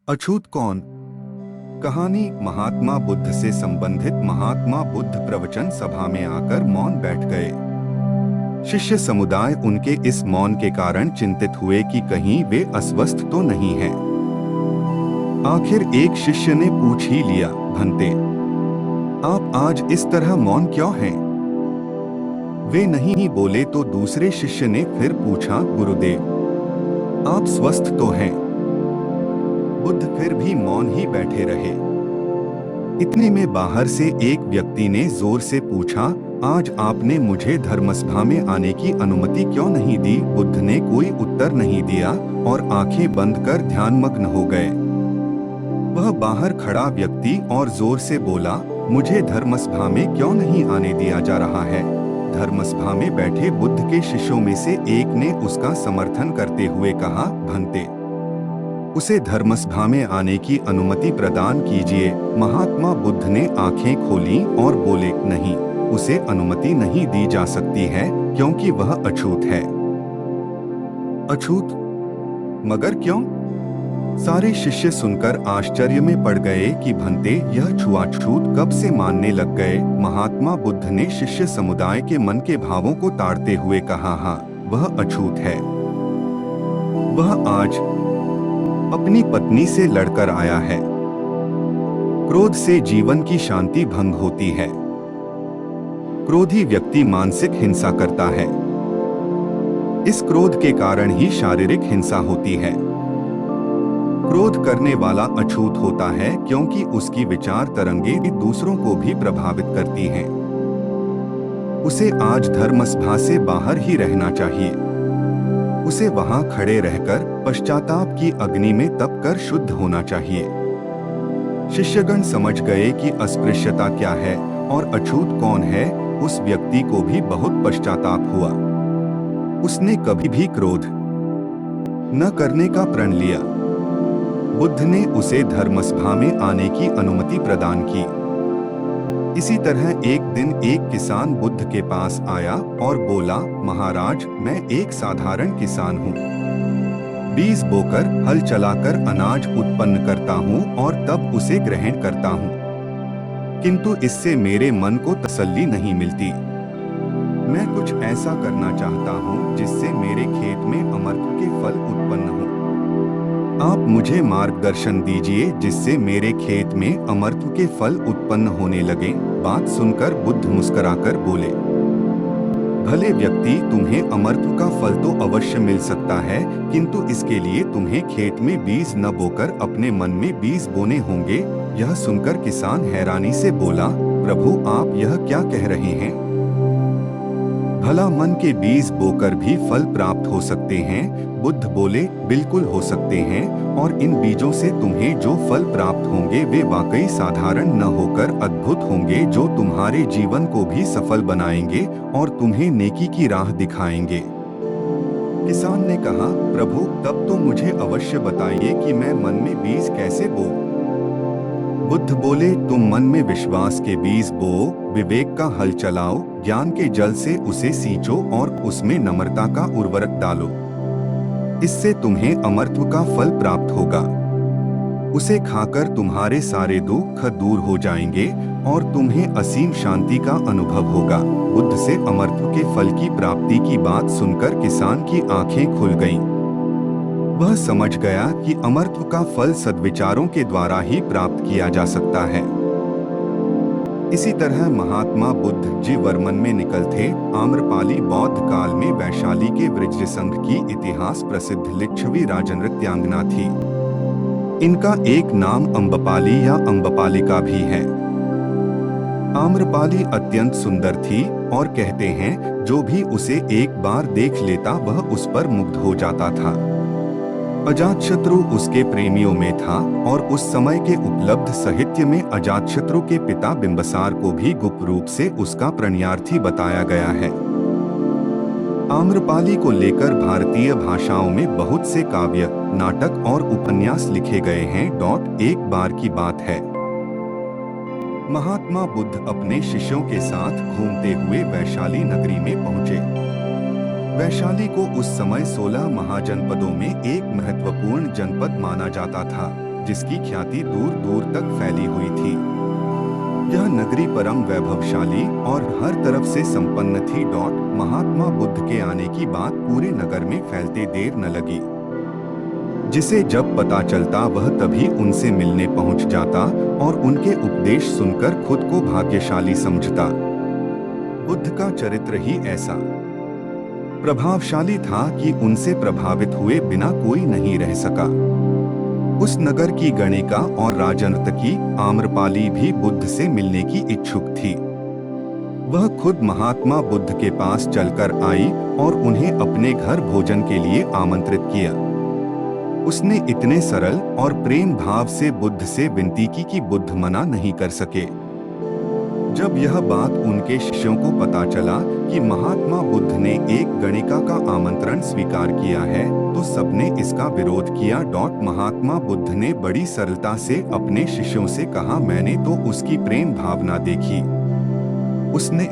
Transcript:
अछूत कौन? कहानी महात्मा बुद्ध से संबंधित। महात्मा बुद्ध प्रवचन सभा में आकर मौन बैठ गए। शिष्य समुदाय उनके इस मौन के कारण चिंतित हुए कि कहीं वे अस्वस्थ तो नहीं हैं। आखिर एक शिष्य ने पूछ ही लिया, भंते, आप आज इस तरह मौन क्यों हैं? वे नहीं ही बोले तो दूसरे शिष्य ने फिर पूछा, गुरुदेव, आप स्वस्थ तो हैं? बुद्ध फिर भी मौन ही बैठे रहे। इतने में बाहर से एक व्यक्ति ने जोर से पूछा, आज आपने मुझे धर्मसभा में आने की अनुमति क्यों नहीं दी? बुद्ध ने कोई उत्तर नहीं दिया और आंखें बंद कर ध्यानमग्न हो गए। वह बाहर खड़ा व्यक्ति और जोर से बोला, मुझे धर्मसभा में क्यों नहीं आने दिया जा रहा है? धर्मसभा में बैठे बुद्ध के शिष्यों में से एक ने उसका समर्थन करते हुए कहा, भंते, उसे धर्मसभा में आने की अनुमति प्रदान कीजिए। महात्मा बुद्ध ने आंखें खोलीं और बोले, नहीं, उसे अनुमति नहीं दी जा सकती है क्योंकि वह अछूत है। अछूत? मगर क्यों? सारे शिष्य सुनकर आश्चर्य में पड़ गए कि भंते, यह छुआछूत कब से मानने लग गए? महात्मा बुद्ध ने शिष्य समुदाय के मन के भावों को ताड़ते हुए कहा, हाँ, वह अछूत है। वह आज अपनी पत्नी से लड़कर आया है। क्रोध से जीवन की शांति भंग होती है। क्रोधी व्यक्ति मानसिक हिंसा करता है। इस क्रोध के कारण ही शारीरिक हिंसा होती है। क्रोध करने वाला अछूत होता है क्योंकि उसकी विचार तरंगें दूसरों को भी प्रभावित करती हैं। उसे आज धर्मसभा से बाहर ही रहना चाहिए। उसे वहां खड़े रहकर पश्चाताप की अग्नि में तप कर शुद्ध होना चाहिए। शिष्यगण समझ गए कि अस्पृश्यता क्या है और अछूत कौन है। उस व्यक्ति को भी बहुत पश्चाताप हुआ। उसने कभी भी क्रोध न करने का प्रण लिया। बुद्ध ने उसे धर्मसभा में आने की अनुमति प्रदान की। इसी तरह एक दिन एक किसान बुद्ध के पास आया और बोला, महाराज, मैं एक साधारण किसान हूँ। बीज बोकर हल चलाकर अनाज उत्पन्न करता हूँ और तब उसे ग्रहण करता हूँ, किंतु इससे मेरे मन को तसल्ली नहीं मिलती। मैं कुछ ऐसा करना चाहता हूँ जिससे मेरे खेत में अमृत के फल उत्पन्न हों। आप मुझे मार्गदर्शन दीजिए जिससे मेरे खेत में अमृत के फल उत्पन्न होने लगे। बात सुनकर बुद्ध मुस्कुराकर बोले, भले व्यक्ति, तुम्हें अमृत का फल तो अवश्य मिल सकता है, किंतु इसके लिए तुम्हें खेत में बीज न बोकर अपने मन में बीज बोने होंगे। यह सुनकर किसान हैरानी से बोला, प्रभु, आप यह क्या कह रहे हैं? भला मन के बीज बोकर भी फल प्राप्त हो सकते हैं? बुद्ध बोले, बिल्कुल हो सकते हैं, और इन बीजों से तुम्हें जो फल प्राप्त होंगे वे वाकई साधारण न होकर अद्भुत होंगे, जो तुम्हारे जीवन को भी सफल बनाएंगे और तुम्हें नेकी की राह दिखाएंगे। किसान ने कहा, प्रभु, तब तो मुझे अवश्य बताइए कि मैं मन में बीज कैसे बोऊं? बुद्ध बोले, तुम मन में विश्वास के बीज बो, विवेक का हल चलाओ, ज्ञान के जल से उसे सींचो और उसमें नम्रता का उर्वरक डालो। इससे तुम्हें अमृत का फल प्राप्त होगा। उसे खाकर तुम्हारे सारे दुख दूर हो जाएंगे और तुम्हें असीम शांति का अनुभव होगा। बुद्ध से अमृत के फल की प्राप्ति की बात सुनकर किसान की आंखें खुल गईं। वह समझ गया कि अमृत का फल सद्विचारों के द्वारा ही प्राप्त किया जा सकता है। इसी तरह महात्मा बुद्ध जी वर्मन में निकल थे। आम्रपाली बौद्ध काल में वैशाली के वृज्र संघ की इतिहास प्रसिद्ध लिच्छवी राजनृत्यांगना थी। इनका एक नाम अम्बपाली या अम्बपालिका भी है। आम्रपाली अत्यंत सुंदर थी और कहते हैं, जो भी उसे एक बार देख लेता वह उस पर मुग्ध हो जाता था। अजातशत्रु उसके प्रेमियों में था और उस समय के उपलब्ध साहित्य में अजातशत्रु के पिता बिंबसार को भी गुप्त रूप से उसका प्रणयार्थी बताया गया है। आम्रपाली को लेकर भारतीय भाषाओं में बहुत से काव्य, नाटक और उपन्यास लिखे गए हैं। एक बार की बात है, महात्मा बुद्ध अपने शिष्यों के साथ घूमते हुए वैशाली नगरी में पहुंचे। वैशाली को उस समय 16 महाजनपदों में एक महत्वपूर्ण जनपद माना जाता था। जिसकी ख्याति दूर दूर तक फैली हुई थी। यह नगरी परम वैभवशाली और हर तरफ से संपन्न थी। महात्मा बुद्ध के आने की बात पूरे नगर में फैलते देर न लगी। जिसे जब पता चलता वह तभी उनसे मिलने पहुंच जाता और उनके उपदेश सुनकर खुद को भाग्यशाली समझता। बुद्ध का चरित्र ही ऐसा प्रभावशाली था कि उनसे प्रभावित हुए बिना कोई नहीं रह सका। उस नगर की गणिका और राजनर्तकी आम्रपाली भी बुद्ध से मिलने की इच्छुक थी। वह खुद महात्मा बुद्ध के पास चलकर आई और उन्हें अपने घर भोजन के लिए आमंत्रित किया। उसने इतने सरल और प्रेम भाव से बुद्ध से विनती की कि बुद्ध मना नहीं कर सके। जब यह बात उनके शिष्यों को पता चला कि महात्मा बुद्ध ने एक गणिका का आमंत्रण स्वीकार किया है, तो सबने इसका विरोध किया। महात्मा बुद्ध ने बड़ी सरलता से अपने शिष्यों से कहा, मैंने तो उसकी प्रेम भावना देखी। उसने